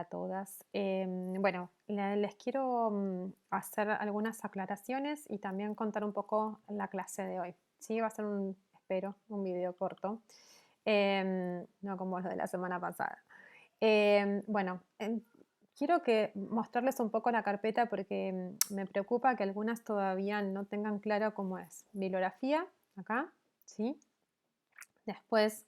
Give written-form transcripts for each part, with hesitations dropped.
todas. Bueno, les quiero hacer algunas aclaraciones y también contar un poco la clase de hoy. Sí, va a ser espero, un video corto, no como lo de la semana pasada. Bueno, quiero mostrarles un poco la carpeta porque me preocupa que algunas todavía no tengan claro cómo es. Bibliografía, acá, ¿sí? Después,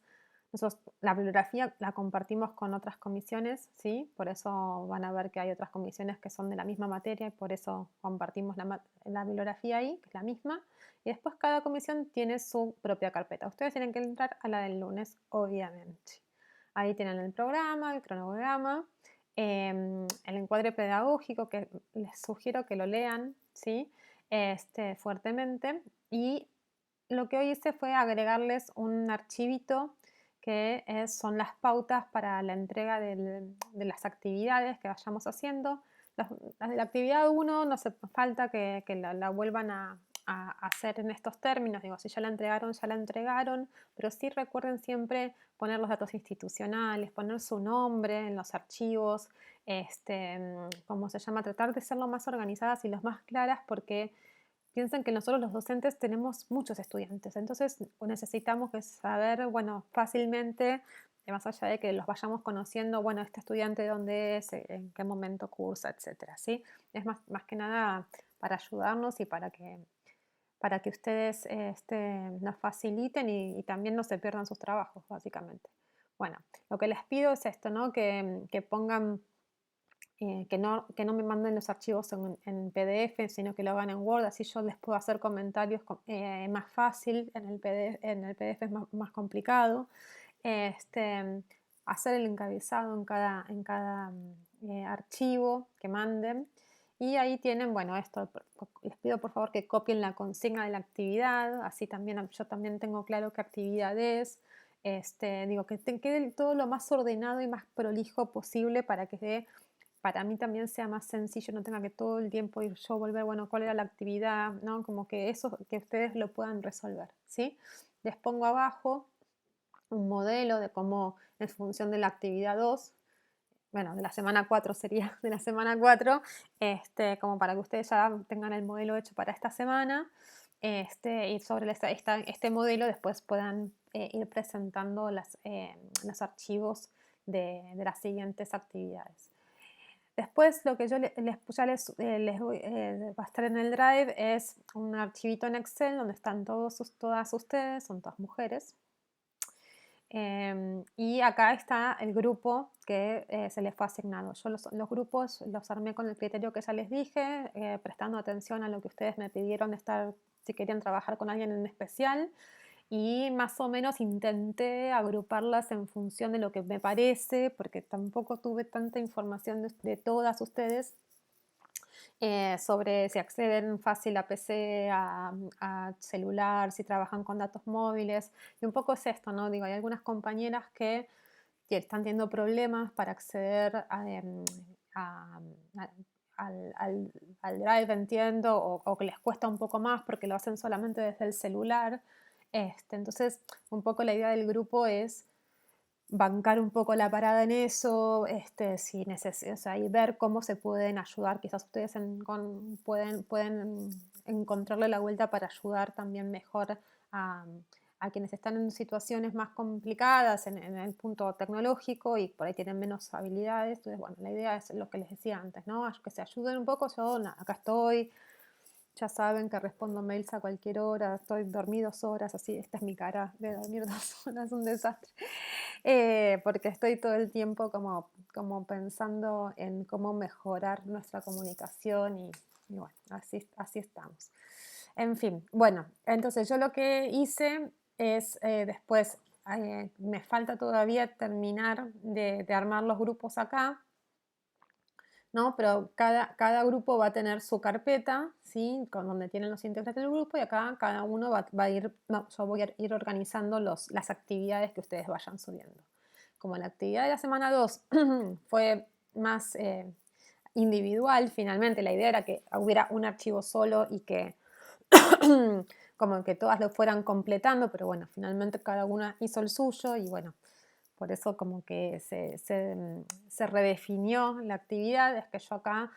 la bibliografía la compartimos con otras comisiones, ¿sí? Por eso van a ver que hay otras comisiones que son de la misma materia y por eso compartimos la bibliografía ahí, que es la misma. Y después cada comisión tiene su propia carpeta. Ustedes tienen que entrar a la del lunes, obviamente. Ahí tienen el programa, el cronograma, el encuadre pedagógico, que les sugiero que lo lean, ¿sí? Fuertemente. Y lo que hoy hice fue agregarles un archivito que son las pautas para la entrega de las actividades que vayamos haciendo. Las de la actividad 1 no hace falta que la vuelvan a hacer en estos términos. Digo, si ya la entregaron, pero sí recuerden siempre poner los datos institucionales, poner su nombre en los archivos, ¿cómo se llama? Tratar de ser lo más organizadas y lo más claras porque piensen que nosotros los docentes tenemos muchos estudiantes, entonces necesitamos saber, bueno, fácilmente, más allá de que los vayamos conociendo, bueno, este estudiante dónde es, en qué momento cursa, etcétera, ¿sí? Es más que nada para ayudarnos y para que ustedes nos faciliten y también no se pierdan sus trabajos, básicamente. Bueno, lo que les pido es esto, ¿no? Que pongan que no me manden los archivos en PDF, sino que lo hagan en Word, así yo les puedo hacer comentarios más fácil. En el PDF es más complicado. Hacer el encabezado en cada archivo que manden. Y ahí tienen, bueno, esto, les pido por favor que copien la consigna de la actividad, así también yo también tengo claro qué actividad es. Digo, que quede todo lo más ordenado y más prolijo posible para mí también sea más sencillo, no tenga que todo el tiempo ir yo volver, bueno, cuál era la actividad, ¿no? Como que eso, que ustedes lo puedan resolver, ¿sí? Les pongo abajo un modelo de cómo, en función de la actividad 2, bueno, de la semana 4 sería, de la semana 4, como para que ustedes ya tengan el modelo hecho para esta semana, y sobre este modelo después puedan ir presentando los archivos de las siguientes actividades. Después lo que yo va a estar en el Drive es un archivito en Excel donde están todas ustedes, son todas mujeres. Y acá está el grupo que se les fue asignado. Yo los grupos los armé con el criterio que ya les dije, prestando atención a lo que ustedes me pidieron si querían trabajar con alguien en especial. Y más o menos intenté agruparlas en función de lo que me parece, porque tampoco tuve tanta información de todas ustedes sobre si acceden fácil a PC, a celular, si trabajan con datos móviles. Y un poco es esto, ¿no? Digo, hay algunas compañeras que están teniendo problemas para acceder a- al Drive, entiendo, o que les cuesta un poco más porque lo hacen solamente desde el celular. Entonces, un poco la idea del grupo es bancar un poco la parada en eso, si o sea, y ver cómo se pueden ayudar. Quizás ustedes pueden encontrarle la vuelta para ayudar también mejor a, a quienes están en situaciones más complicadas en el punto tecnológico y por ahí tienen menos habilidades. Entonces, bueno, la idea es lo que les decía antes, ¿no? Que se ayuden un poco. Yo, nada, acá estoy. Ya saben que respondo mails a cualquier hora, estoy dormí 2 horas, así, esta es mi cara de dormir 2 horas, un desastre. Porque estoy todo el tiempo como pensando en cómo mejorar nuestra comunicación y bueno, así estamos. En fin, bueno, entonces yo lo que hice es después, me falta todavía terminar de armar los grupos acá, ¿no? Pero cada grupo va a tener su carpeta, ¿sí? Con donde tienen los integrantes del grupo y acá cada uno va a ir, no, yo voy a ir organizando las actividades que ustedes vayan subiendo. Como la actividad de la semana 2 fue más individual, finalmente la idea era que hubiera un archivo solo y que como que todas lo fueran completando, pero bueno, finalmente cada una hizo el suyo y bueno, por eso como que se redefinió la actividad. Es que yo acá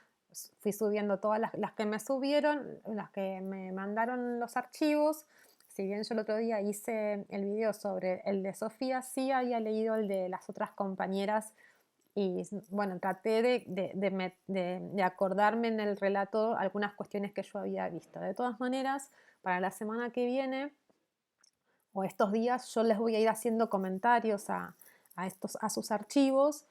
fui subiendo todas las que me subieron, las que me mandaron los archivos. Si bien yo el otro día hice el video sobre el de Sofía, sí había leído el de las otras compañeras y bueno, traté de acordarme en el relato algunas cuestiones que yo había visto. De todas maneras, para la semana que viene o estos días yo les voy a ir haciendo comentarios a sus archivos,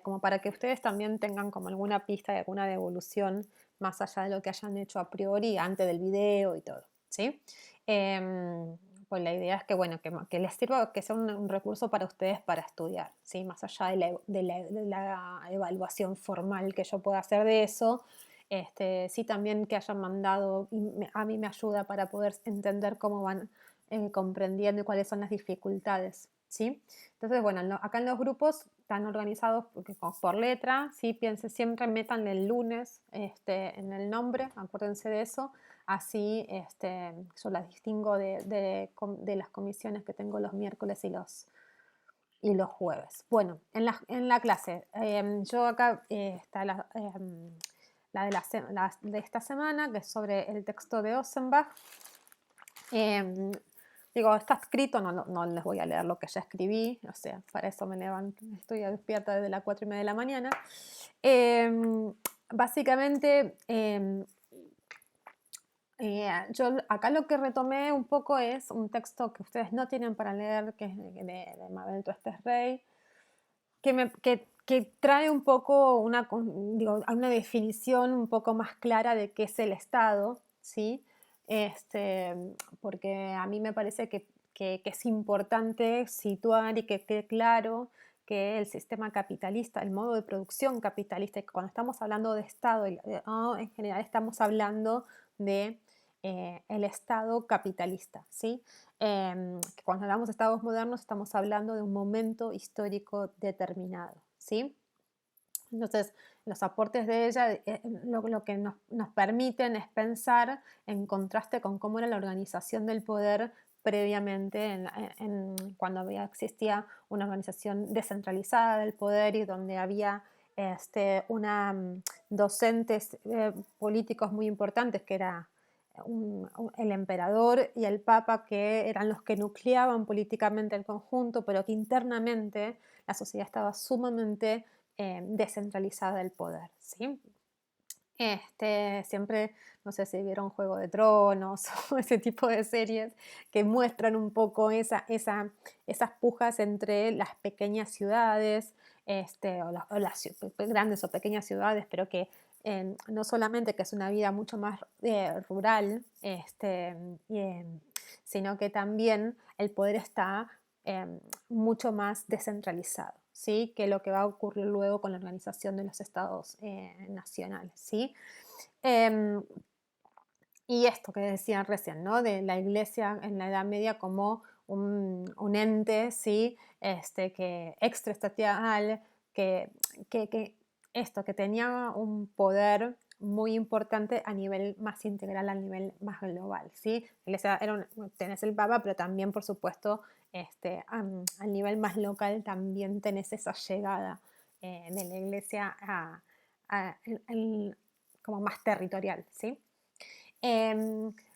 como para que ustedes también tengan como alguna pista y alguna devolución más allá de lo que hayan hecho a priori antes del video y todo, ¿sí? Pues la idea es que, bueno, que les sirva, que sea un recurso para ustedes para estudiar, ¿sí? Más allá de la evaluación formal que yo pueda hacer de eso, sí también que hayan mandado, a mí me ayuda para poder entender cómo van comprendiendo cuáles son las dificultades, ¿sí? Entonces, bueno, acá en los grupos están organizados por letra, ¿sí? Piensen, siempre metan el lunes en el nombre, acuérdense de eso, así yo las distingo de las comisiones que tengo los miércoles y los jueves. Bueno, en la clase, yo acá está la de esta semana, que es sobre el texto de Ossenbach. Digo, está escrito, no les voy a leer lo que ya escribí, o sea, para eso me levanto, estoy despierta desde las 4:30 de la mañana. Básicamente, yo acá lo que retomé un poco es un texto que ustedes no tienen para leer, que es de Mabel Tuestes Rey, que trae un poco una definición un poco más clara de qué es el Estado, ¿sí? Porque a mí me parece que es importante situar y que quede claro que el sistema capitalista, el modo de producción capitalista, y que cuando estamos hablando de Estado, en general estamos hablando de el Estado capitalista, ¿sí? Que cuando hablamos de estados modernos estamos hablando de un momento histórico determinado, ¿sí? Entonces, los aportes de ella lo que nos permiten es pensar en contraste con cómo era la organización del poder previamente, cuando existía una organización descentralizada del poder y donde había docentes políticos muy importantes, que era el emperador y el papa, que eran los que nucleaban políticamente el conjunto, pero que internamente la sociedad estaba sumamente descentralizada del poder, ¿sí? Siempre, no sé si vieron Juego de Tronos o ese tipo de series que muestran un poco esas pujas entre las pequeñas ciudades, o las grandes o pequeñas ciudades, pero que no solamente que es una vida mucho más rural, sino que también el poder está mucho más descentralizado, ¿sí? Que lo que va a ocurrir luego con la organización de los estados nacionales, ¿sí? Y esto que decían recién, ¿no? De la Iglesia en la Edad Media como un ente, ¿sí? Que extraestatal, que tenía un poder muy importante a nivel más integral, a nivel más global, ¿sí? La Iglesia tenés el Papa, pero también, por supuesto, al nivel más local también tenés esa llegada de la Iglesia como más territorial, ¿sí?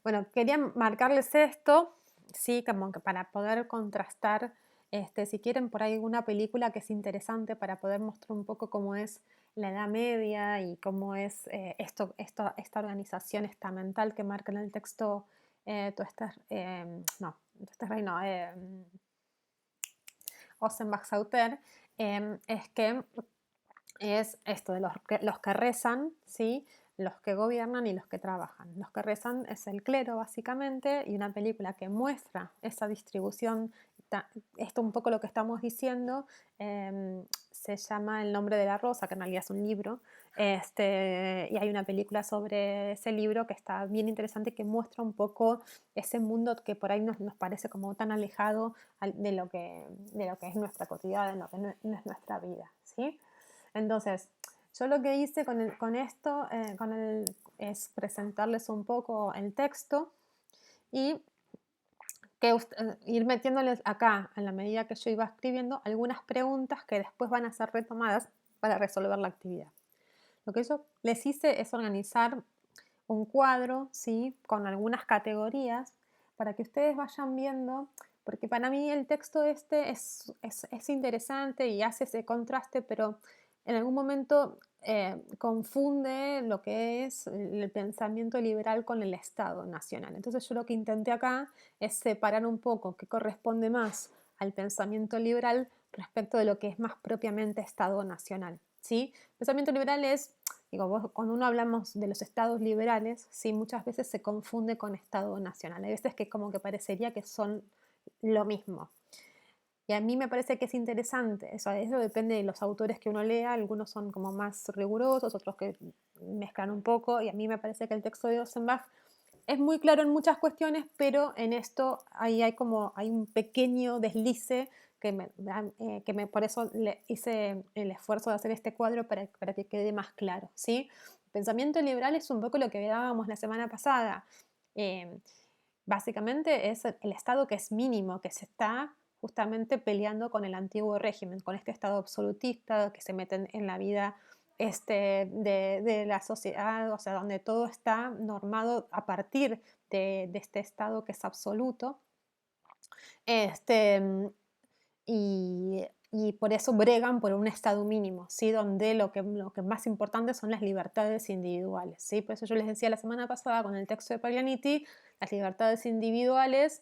Bueno, quería marcarles esto, sí, como que para poder contrastar, si quieren por ahí alguna película que es interesante para poder mostrar un poco cómo es la Edad Media y cómo es esta organización estamental que marca en el texto Tuestes Rey, no, Ossenbach-Sauter, es que es esto de los que rezan, ¿sí? Los que gobiernan y los que trabajan. Los que rezan es el clero, básicamente, y una película que muestra esa distribución, esto un poco lo que estamos diciendo, se llama El nombre de la rosa, que en realidad es un libro, y hay una película sobre ese libro que está bien interesante, que muestra un poco ese mundo que por ahí nos parece como tan alejado de lo que es nuestra cotidiana, de lo que no es nuestra vida, ¿sí? Entonces, yo lo que hice con esto es presentarles un poco el texto y que ir metiéndoles acá, en la medida que yo iba escribiendo, algunas preguntas que después van a ser retomadas para resolver la actividad. Lo que yo les hice es organizar un cuadro, ¿sí? Con algunas categorías para que ustedes vayan viendo, porque para mí el texto este es interesante y hace ese contraste, pero en algún momento confunde lo que es el pensamiento liberal con el Estado nacional. Entonces yo lo que intenté acá es separar un poco qué corresponde más al pensamiento liberal respecto de lo que es más propiamente Estado nacional. ¿Sí? Pensamiento liberal es, digo, cuando uno hablamos de los estados liberales, sí, muchas veces se confunde con Estado nacional. Hay veces que como que parecería que son lo mismo. Y a mí me parece que es interesante, eso depende de los autores que uno lea, algunos son como más rigurosos, otros que mezclan un poco, y a mí me parece que el texto de Offenbach es muy claro en muchas cuestiones, pero en esto ahí hay un pequeño deslice por eso le hice el esfuerzo de hacer este cuadro para que quede más claro, ¿sí? El pensamiento liberal es un poco lo que veíamos la semana pasada. Eh, Básicamente es el Estado que es mínimo, que se está justamente peleando con el antiguo régimen, con este Estado absolutista que se mete en la vida de la sociedad, o sea, donde todo está normado a partir de este Estado que es absoluto. Este, y por eso bregan por un estado mínimo, ¿sí? Donde lo que más importante son las libertades individuales, ¿sí? Por eso yo les decía la semana pasada con el texto de Paglianiti, las libertades individuales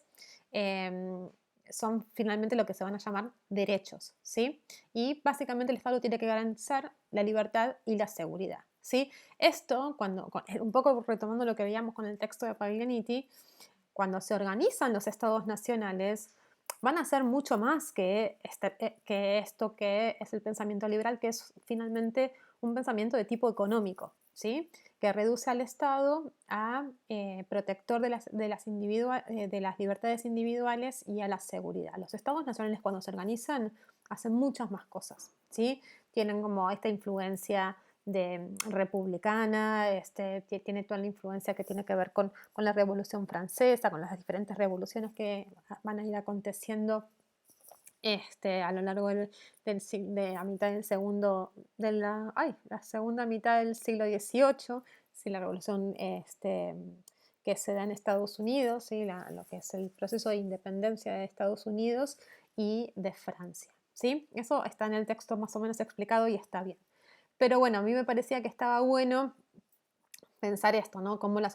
son finalmente lo que se van a llamar derechos, ¿sí? Y básicamente el Estado tiene que garantizar la libertad y la seguridad, ¿sí? Esto, un poco retomando lo que veíamos con el texto de Paglianiti, cuando se organizan los estados nacionales, van a ser mucho más que esto que es el pensamiento liberal, que es finalmente un pensamiento de tipo económico, ¿sí? Que reduce al Estado a protector de las libertades individuales y a la seguridad. Los estados nacionales cuando se organizan hacen muchas más cosas, ¿sí? Tienen como esta influencia republicana, tiene toda la influencia que tiene que ver con la Revolución Francesa, con las diferentes revoluciones que van a ir aconteciendo a lo largo de la mitad del segundo, la segunda mitad del siglo XVIII, ¿sí? La revolución que se da en Estados Unidos, ¿sí? Lo que es el proceso de independencia de Estados Unidos y de Francia, ¿sí? Eso está en el texto más o menos explicado y está bien. Pero bueno, a mí me parecía que estaba bueno pensar esto, ¿no? Cómo el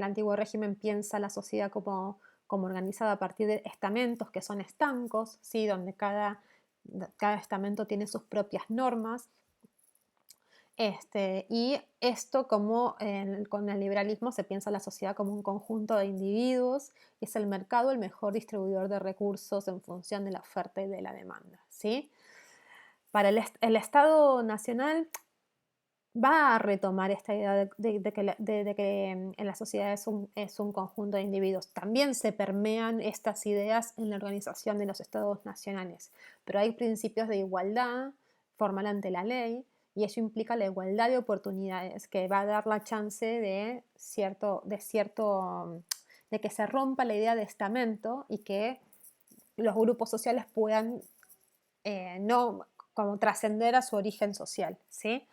antiguo régimen piensa la sociedad como organizada a partir de estamentos que son estancos, ¿sí? Donde cada estamento tiene sus propias normas. Y esto con el liberalismo se piensa la sociedad como un conjunto de individuos y es el mercado el mejor distribuidor de recursos en función de la oferta y de la demanda, ¿sí? Para el Estado nacional va a retomar esta idea de que en la sociedad es un conjunto de individuos. También se permean estas ideas en la organización de los estados nacionales, pero hay principios de igualdad formal ante la ley y eso implica la igualdad de oportunidades que va a dar la chance de que se rompa la idea de estamento y que los grupos sociales puedan no como trascender a su origen social, ¿sí?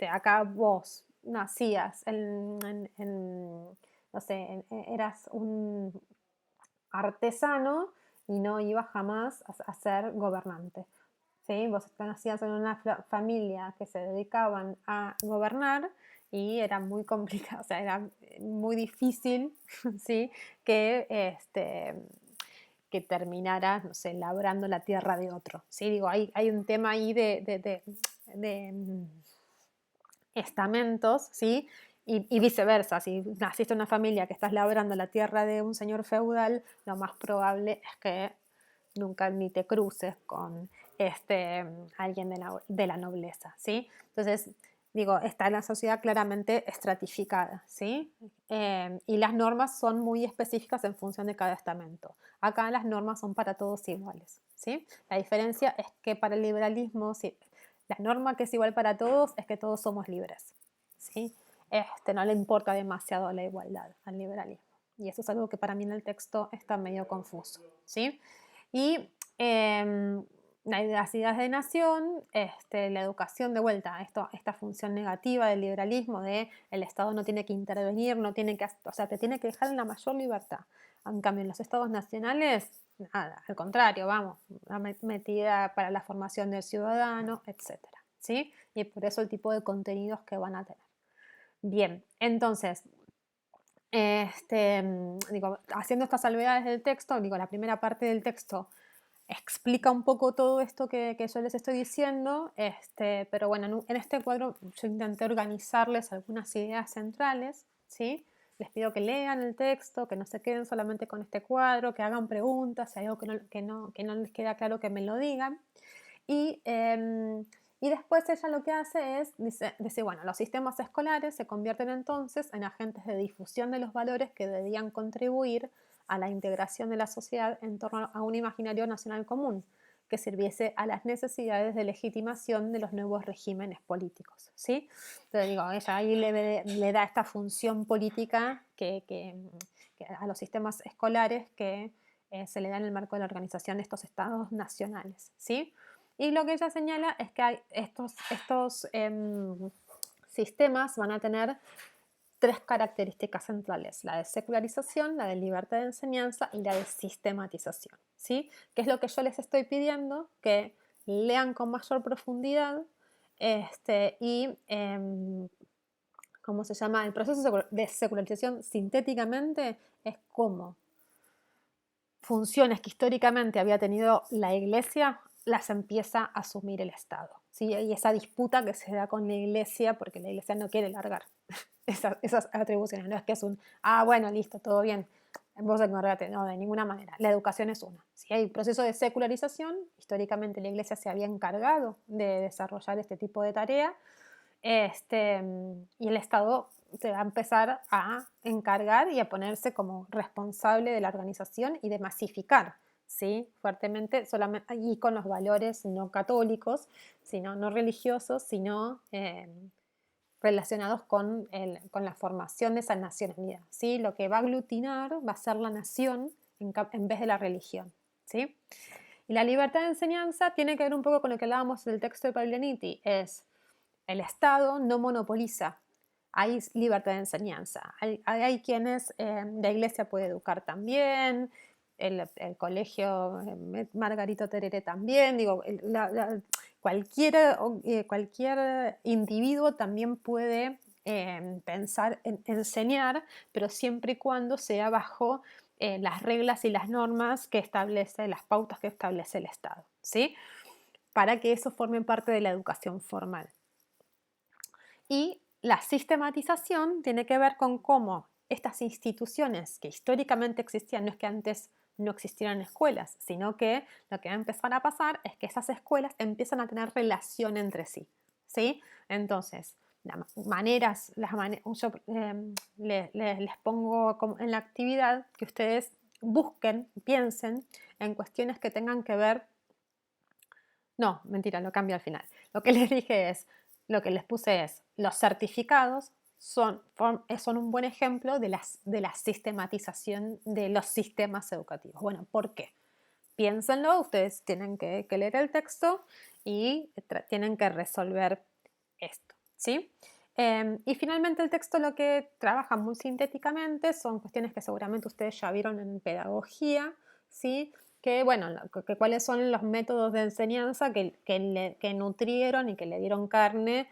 Acá vos nacías no sé, eras un artesano y no ibas jamás a ser gobernante, ¿sí? Vos nacías en una familia que se dedicaban a gobernar y era muy complicado, o sea, era muy difícil, ¿sí? Que terminaras, no sé, labrando la tierra de otro, ¿sí? Digo, hay un tema ahí de estamentos, ¿sí? Y viceversa, si naciste en una familia que estás labrando la tierra de un señor feudal, lo más probable es que nunca ni te cruces con alguien de la nobleza, ¿sí? Entonces, digo, está la sociedad claramente estratificada, ¿sí? Y las normas son muy específicas en función de cada estamento. Acá las normas son para todos iguales, ¿sí? La diferencia es que para el liberalismo, sí, la norma que es igual para todos es que todos somos libres, ¿sí? No le importa demasiado la igualdad al liberalismo. Y eso es algo que para mí en el texto está medio confuso, ¿sí? Y las ideas de nación, la educación de vuelta, esta función negativa del liberalismo de el Estado no tiene que intervenir, no tiene que, o sea, te tiene que dejar en la mayor libertad. En cambio, en los estados nacionales, nada, al contrario, vamos, una metida para la formación del ciudadano, etcétera, ¿sí? Y por eso el tipo de contenidos que van a tener. Bien, entonces, digo, haciendo estas salvedades del texto, digo, la primera parte del texto explica un poco todo esto que yo les estoy diciendo, pero bueno, en este cuadro yo intenté organizarles algunas ideas centrales, ¿sí? Les pido que lean el texto, que no se queden solamente con este cuadro, que hagan preguntas, si hay algo que no les queda claro que me lo digan. Y después ella lo que hace es, dice, bueno, los sistemas escolares se convierten entonces en agentes de difusión de los valores que debían contribuir a la integración de la sociedad en torno a un imaginario nacional común que sirviese a las necesidades de legitimación de los nuevos regímenes políticos, ¿sí? Entonces digo, ella ahí le da esta función política que a los sistemas escolares que se le da en el marco de la organización de estos estados nacionales, ¿sí? Y lo que ella señala es que hay estos sistemas van a tener tres características centrales: la de secularización, la de libertad de enseñanza y la de sistematización, ¿sí? Que es lo que yo les estoy pidiendo que lean con mayor profundidad ¿cómo se llama? El proceso de secularización sintéticamente es cómo funciones que históricamente había tenido la Iglesia las empieza a asumir el Estado, ¿sí? Y esa disputa que se da con la Iglesia porque la Iglesia no quiere largar esas atribuciones, no es que es bueno, listo, todo bien, vos encargate, no, de ninguna manera, la educación es una. Si hay proceso de secularización, históricamente la Iglesia se había encargado de desarrollar este tipo de tarea, y el Estado se va a empezar a encargar y a ponerse como responsable de la organización y de masificar, ¿sí? Fuertemente, solamente, y con los valores no católicos, sino no religiosos, sino relacionados con la formación de esa nacionalidad, ¿sí? Lo que va a aglutinar va a ser la nación en vez de la religión, ¿sí? Y la libertad de enseñanza tiene que ver un poco con lo que hablábamos del texto de Paglianiti, es el Estado no monopoliza, hay libertad de enseñanza, hay quienes, la Iglesia puede educar también, el colegio Margarito Terere también, digo, cualquier individuo también puede pensar en enseñar, pero siempre y cuando sea bajo las reglas y las normas que establece, las pautas que establece el Estado, ¿sí? Para que eso forme parte de la educación formal. Y la sistematización tiene que ver con cómo estas instituciones que históricamente existían, no es que antes no existieran escuelas, sino que lo que va a empezar a pasar es que esas escuelas empiezan a tener relación entre sí, ¿sí? Entonces, yo les pongo en la actividad que ustedes busquen, piensen en cuestiones que tengan que ver. No, mentira, lo cambio al final. Lo que les dije es, lo que les puse es, los certificados son un buen ejemplo de la sistematización de los sistemas educativos. Bueno, ¿por qué? Piénsenlo, ustedes tienen que leer el texto y tienen que resolver esto, ¿sí? Y finalmente el texto lo que trabaja muy sintéticamente son cuestiones que seguramente ustedes ya vieron en pedagogía, ¿sí? Que, bueno, cuáles son los métodos de enseñanza que nutrieron y que le dieron carne,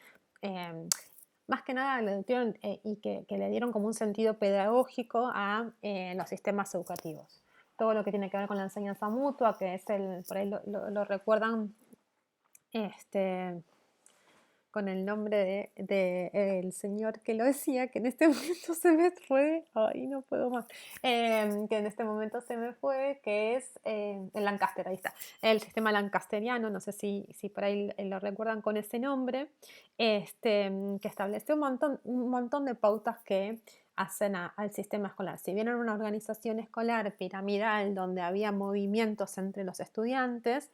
más que nada le nutrieron y que le dieron como un sentido pedagógico a los sistemas educativos. Todo lo que tiene que ver con la enseñanza mutua, que es por ahí lo recuerdan con el nombre de el señor que lo decía, que en este momento se me fue, ay, no puedo más, que en este momento se me fue, que es el Lancaster, ahí está, el sistema lancasteriano, no sé si por ahí lo recuerdan con ese nombre, que establece un montón de pautas que hacen al sistema escolar. Si bien era una organización escolar piramidal donde había movimientos entre los estudiantes,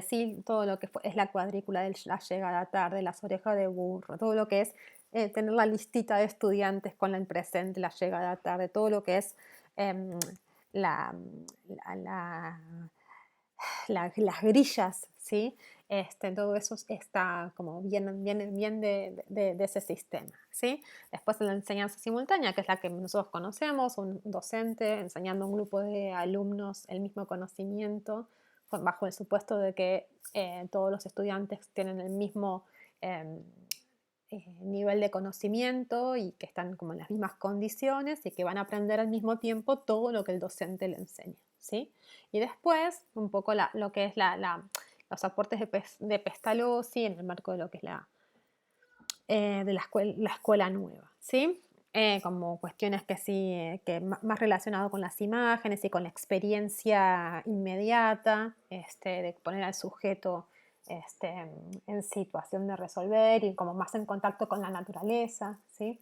sí, todo lo que es la cuadrícula de la llegada tarde, las orejas de burro, todo lo que es tener la listita de estudiantes con el presente, la llegada tarde, todo lo que es em, la, la- la- las grillas, ¿sí? Todo eso está como bien de ese sistema, ¿sí? Después la enseñanza simultánea, que es la que nosotros conocemos, un docente enseñando a un grupo de alumnos el mismo conocimiento, bajo el supuesto de que todos los estudiantes tienen el mismo em, nivel de conocimiento y que están como en las mismas condiciones y que van a aprender al mismo tiempo todo lo que el docente le enseña, ¿sí? Y después, un poco lo que es los aportes de Pestalozzi en el marco de lo que es de la escuela nueva, ¿sí? Como cuestiones que sí, que más relacionado con las imágenes y con la experiencia inmediata, de poner al sujeto en situación de resolver y como más en contacto con la naturaleza, ¿sí?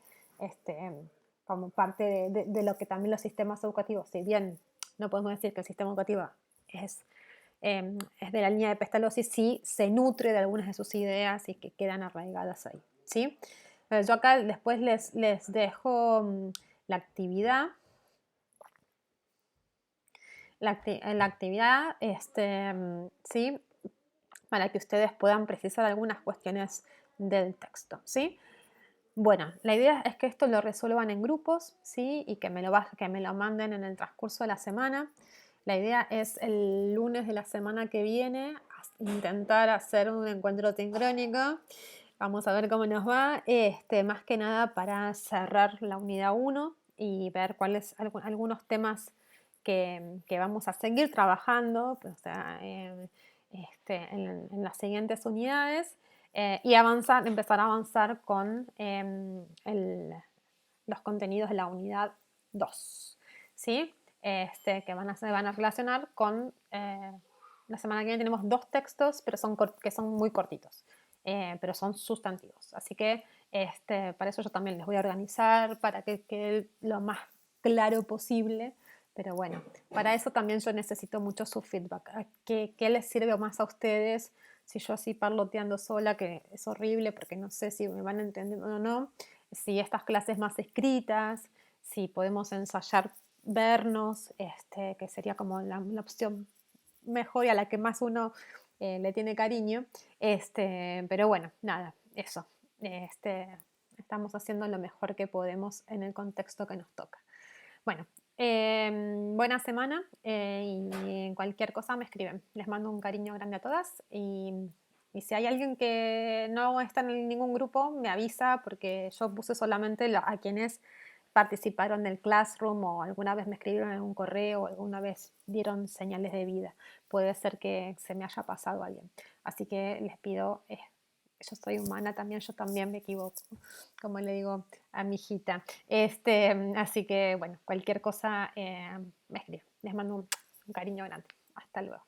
Como parte de lo que también los sistemas educativos, si bien no podemos decir que el sistema educativo es, es de la línea de Pestalozzi, sí se nutre de algunas de sus ideas y que quedan arraigadas ahí, ¿sí? Yo acá después les dejo la actividad. La actividad, ¿sí? Para que ustedes puedan precisar algunas cuestiones del texto, ¿sí? Bueno, la idea es que esto lo resuelvan en grupos, ¿sí? Y que que me lo manden en el transcurso de la semana. La idea es el lunes de la semana que viene intentar hacer un encuentro sincrónico. Vamos a ver cómo nos va. Más que nada para cerrar la unidad 1 y ver cuáles algunos temas que vamos a seguir trabajando, pues, o sea, en las siguientes unidades y empezar a avanzar con los contenidos de la unidad 2, ¿sí? Que se van a relacionar con, la semana que viene tenemos 2 textos, pero que son muy cortitos, pero son sustantivos. Así que para eso yo también les voy a organizar para que quede lo más claro posible. Pero bueno, para eso también yo necesito mucho su feedback. ¿Qué les sirve más a ustedes? Si yo así parloteando sola, que es horrible porque no sé si me van entendiendo o no, si estas clases más escritas, si podemos ensayar vernos, que sería como la opción mejor y a la que más uno le tiene cariño. Pero bueno, nada, eso. Estamos haciendo lo mejor que podemos en el contexto que nos toca. Bueno, buena semana y cualquier cosa me escriben. Les mando un cariño grande a todas y si hay alguien que no está en ningún grupo, me avisa porque yo puse solamente a quienes participaron del Classroom o alguna vez me escribieron en un correo o alguna vez dieron señales de vida. Puede ser que se me haya pasado a alguien. Así que les pido, yo soy humana también, yo también me equivoco, como le digo a mi hijita. Así que, bueno, cualquier cosa me escribe. Les mando un cariño grande. Hasta luego.